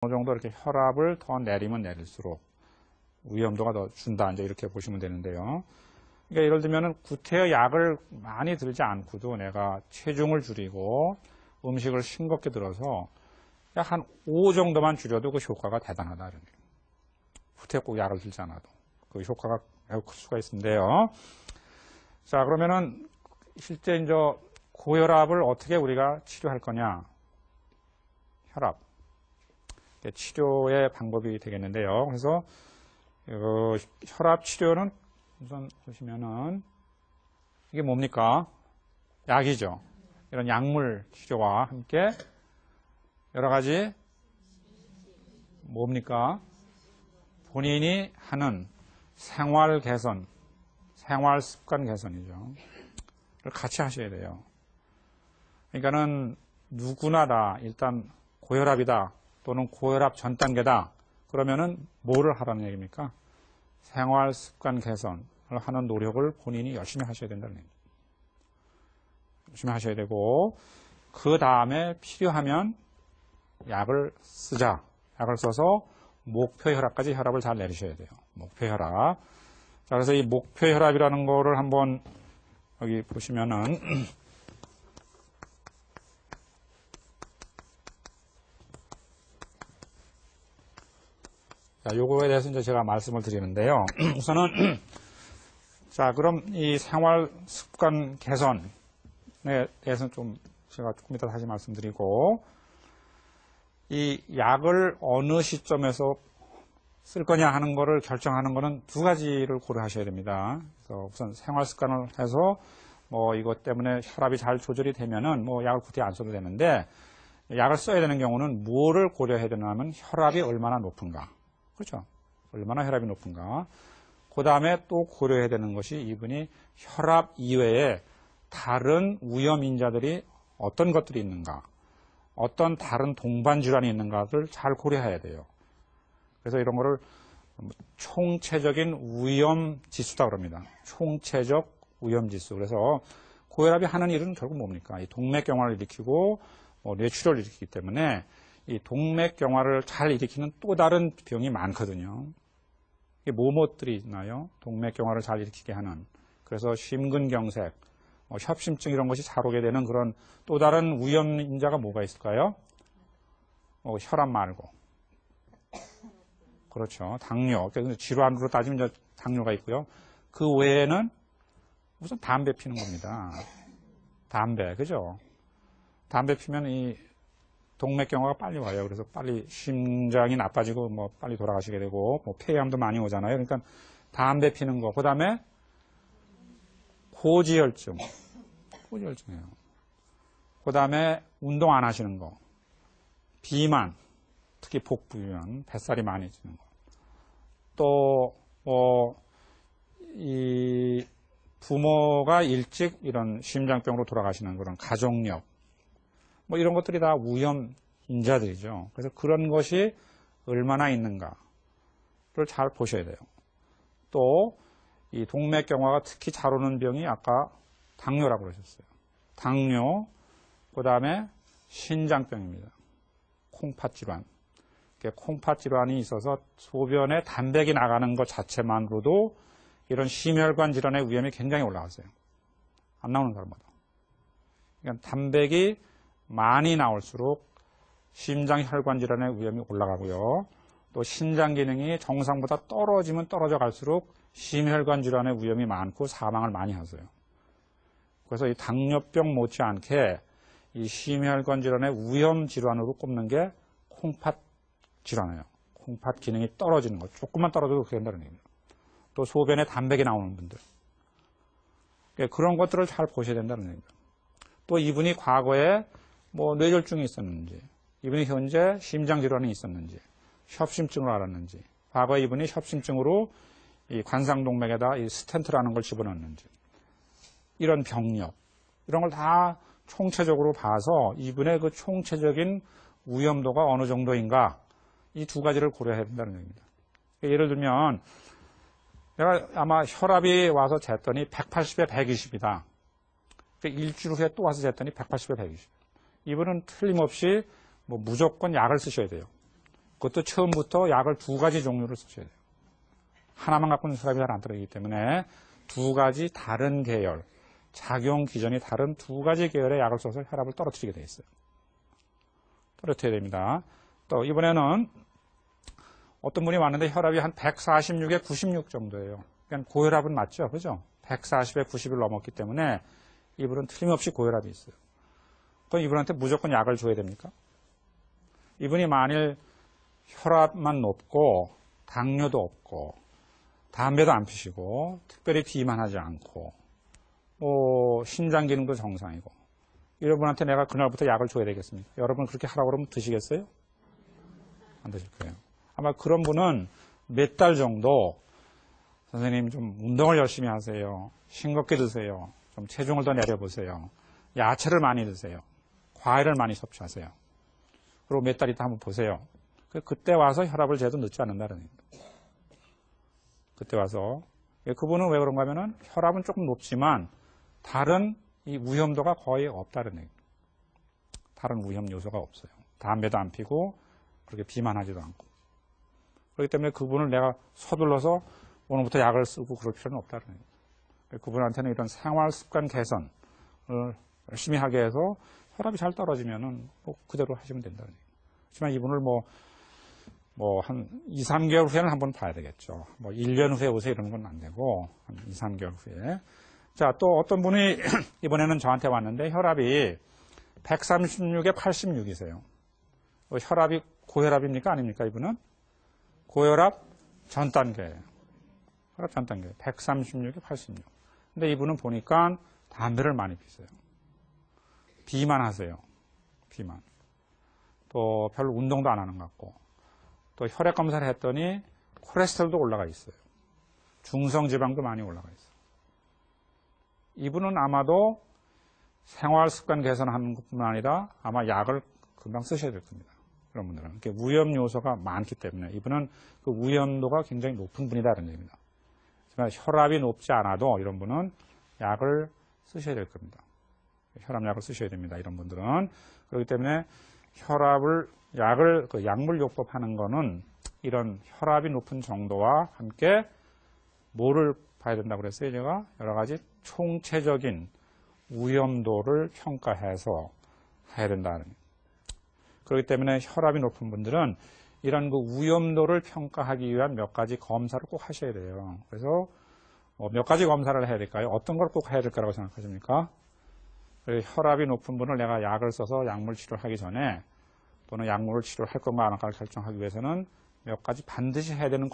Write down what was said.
어느 정도 이렇게 혈압을 더 내리면 내릴수록 위험도가 더 준다. 이제 이렇게 보시면 되는데요. 그러니까 예를 들면은 구태여 약을 많이 들지 않고도 내가 체중을 줄이고 음식을 싱겁게 들어서 약 한 5 정도만 줄여도 그 효과가 대단하다. 이런 게. 구태여 꼭 약을 들지 않아도 그 효과가 매우 클 수가 있는데요. 자, 그러면은 실제 이제 고혈압을 어떻게 우리가 치료할 거냐? 혈압. 치료의 방법이 되겠는데요. 그래서 혈압 치료는 우선 보시면은 이게 뭡니까? 약이죠. 이런 약물 치료와 함께 여러 가지 뭡니까? 본인이 하는 생활 개선, 생활 습관 개선이죠. 그걸 같이 하셔야 돼요. 그러니까는 누구나 다 일단 고혈압이다 또는 고혈압 전 단계다 그러면은 뭐를 하라는 얘기입니까? 생활 습관 개선을 하는 노력을 본인이 열심히 하셔야 된다는 얘기입니다. 열심히 하셔야 되고 그 다음에 필요하면 약을 쓰자. 약을 써서 목표 혈압까지 혈압을 잘 내리셔야 돼요. 목표 혈압. 자, 그래서 이 목표 혈압이라는 거를 한번 여기 보시면은 자, 요거에 대해서 이제 제가 말씀을 드리는데요. 우선은 자, 그럼 이 생활 습관 개선에 대해서는 좀 제가 조금 이따 다시 말씀드리고 이 약을 어느 시점에서 쓸 거냐 하는 거를 결정하는 거는 두 가지를 고려하셔야 됩니다. 그래서 우선 생활 습관을 해서 뭐 이것 때문에 혈압이 잘 조절이 되면은 뭐 약을 굳이 안 써도 되는데 약을 써야 되는 경우는 뭐를 고려해야 되냐면 혈압이 얼마나 높은가. 그렇죠? 얼마나 혈압이 높은가. 그 다음에 또 고려해야 되는 것이 이분이 혈압 이외에 다른 위험 인자들이 어떤 것들이 있는가. 어떤 다른 동반 질환이 있는가를 잘 고려해야 돼요. 그래서 이런 거를 총체적인 위험 지수다 그럽니다. 총체적 위험 지수. 그래서 고혈압이 하는 일은 결국 뭡니까? 이 동맥경화를 일으키고 뇌출혈을 일으키기 때문에 이 동맥경화를 잘 일으키는 또 다른 병이 많거든요. 이게 뭐들이 있나요? 동맥경화를 잘 일으키게 하는. 그래서 심근경색, 협심증 이런 것이 잘 오게 되는 그런 또 다른 위험 인자가 뭐가 있을까요? 혈압 말고. 그렇죠. 당뇨. 그래서 질환으로 따지면 이제 당뇨가 있고요. 그 외에는 우선 담배 피는 겁니다. 담배, 그죠? 담배 피면 이 동맥경화가 빨리 와요. 그래서 빨리 심장이 나빠지고 뭐 빨리 돌아가시게 되고 뭐 폐암도 많이 오잖아요. 그러니까 담배 피는 거. 그다음에 고지혈증. 고지혈증이에요. 그다음에 운동 안 하시는 거. 비만. 특히 복부면 뱃살이 많이 찌는 거. 또 이 부모가 일찍 이런 심장병으로 돌아가시는 그런 가족력. 뭐 이런 것들이 다 위험 인자들이죠. 그래서 그런 것이 얼마나 있는가를 잘 보셔야 돼요. 또 이 동맥경화가 특히 잘 오는 병이 아까 당뇨라고 그러셨어요. 당뇨, 그 다음에 신장병입니다. 콩팥 질환. 콩팥 질환이 있어서 소변에 단백이 나가는 것 자체만으로도 이런 심혈관 질환의 위험이 굉장히 올라갔어요. 안 나오는 사람마다. 그러니까 단백이 많이 나올수록 심장혈관 질환의 위험이 올라가고요. 또 신장 기능이 정상보다 떨어지면 떨어져 갈수록 심혈관 질환의 위험이 많고 사망을 많이 하세요. 그래서 이 당뇨병 못지않게 이 심혈관 질환의 위험 질환으로 꼽는 게 콩팥 질환이에요. 콩팥 기능이 떨어지는 거. 조금만 떨어져도 그렇게 된다는 얘기입니다. 또 소변에 단백이 나오는 분들. 그런 것들을 잘 보셔야 된다는 얘기입니다. 또 이분이 과거에 뭐 뇌졸중이 있었는지, 이분이 현재 심장질환이 있었는지, 협심증을 앓았는지, 과거에 이분이 협심증으로 이 관상동맥에다 이 스텐트라는 걸 집어넣는지, 이런 병력, 이런 걸 다 총체적으로 봐서 이분의 그 총체적인 위험도가 어느 정도인가, 이 두 가지를 고려해야 된다는 얘기입니다. 예를 들면, 내가 아마 혈압이 와서 쟀더니 180에 120이다. 일주일 후에 또 와서 쟀더니 180에 120. 이분은 틀림없이 뭐 무조건 약을 쓰셔야 돼요. 그것도 처음부터 약을 2가지 종류를 쓰셔야 돼요. 하나만 갖고는 혈압이 잘 안 떨어지기 때문에 2가지 다른 계열, 작용 기전이 다른 2가지 계열의 약을 써서 혈압을 떨어뜨리게 돼 있어요. 떨어뜨려야 됩니다. 또 이번에는 어떤 분이 왔는데 혈압이 한 146에 96 정도예요. 그러니까 고혈압은 맞죠? 그죠? 140에 90을 넘었기 때문에 이분은 틀림없이 고혈압이 있어요. 그럼 이분한테 무조건 약을 줘야 됩니까? 이분이 만일 혈압만 높고 당뇨도 없고 담배도 안 피시고 특별히 비만하지 않고 신장 기능도 정상이고 이런 분한테 내가 그날부터 약을 줘야 되겠습니까? 여러분 그렇게 하라고 그러면 드시겠어요? 안 드실 거예요. 아마 그런 분은 몇 달 정도 선생님 좀 운동을 열심히 하세요. 싱겁게 드세요. 좀 체중을 더 내려보세요. 야채를 많이 드세요. 과일을 많이 섭취하세요. 그리고 몇 달 있다 한번 보세요. 그때 와서 혈압을 재도 늦지 않는다는 얘기입니다. 그때 와서. 그분은 왜 그런가 하면은 혈압은 조금 높지만 다른 이 위험도가 거의 없다는 얘기입니다. 다른 위험 요소가 없어요. 담배도 안 피고 그렇게 비만하지도 않고. 그렇기 때문에 그분을 내가 서둘러서 오늘부터 약을 쓰고 그럴 필요는 없다는 얘기입니다. 그분한테는 이런 생활 습관 개선을 열심히 하게 해서 혈압이 잘 떨어지면은 그대로 하시면 된다는 얘기입니다. 하지만 이분을 한 2, 3개월 후에는 한번 봐야 되겠죠. 1년 후에 오세요 이러는 건 안 되고, 한 2, 3개월 후에. 자, 또 어떤 분이 이번에는 저한테 왔는데 혈압이 136에 86이세요. 혈압이 고혈압입니까? 아닙니까? 이분은? 고혈압 전 단계예요. 혈압 전 단계. 136에 86. 근데 이분은 보니까 담배를 많이 피세요. 비만하세요. 비만. 또 별로 운동도 안 하는 것 같고. 또 혈액 검사를 했더니 콜레스테롤도 올라가 있어요. 중성지방도 많이 올라가 있어요. 이분은 아마도 생활 습관 개선하는 것뿐만 아니라 아마 약을 금방 쓰셔야 될 겁니다. 그런 분들은. 위험 요소가 많기 때문에 이분은 그 위험도가 굉장히 높은 분이다라는 얘기입니다. 하지만 혈압이 높지 않아도 이런 분은 약을 쓰셔야 될 겁니다. 혈압약을 쓰셔야 됩니다. 이런 분들은. 그렇기 때문에 약을, 약물요법 하는 거는 이런 혈압이 높은 정도와 함께 뭐를 봐야 된다고 그랬어요? 제가 여러 가지 총체적인 위험도를 평가해서 해야 된다는. 그렇기 때문에 혈압이 높은 분들은 이런 그 위험도를 평가하기 위한 몇 가지 검사를 꼭 하셔야 돼요. 그래서 몇 가지 검사를 해야 될까요? 어떤 걸 꼭 해야 될 거라고 생각하십니까? 혈압이 높은 분을 내가 약을 써서 약물 치료를 하기 전에 또는 약물을 치료를 할 건가 안 할까를 결정하기 위해서는 몇 가지 반드시 해야 되는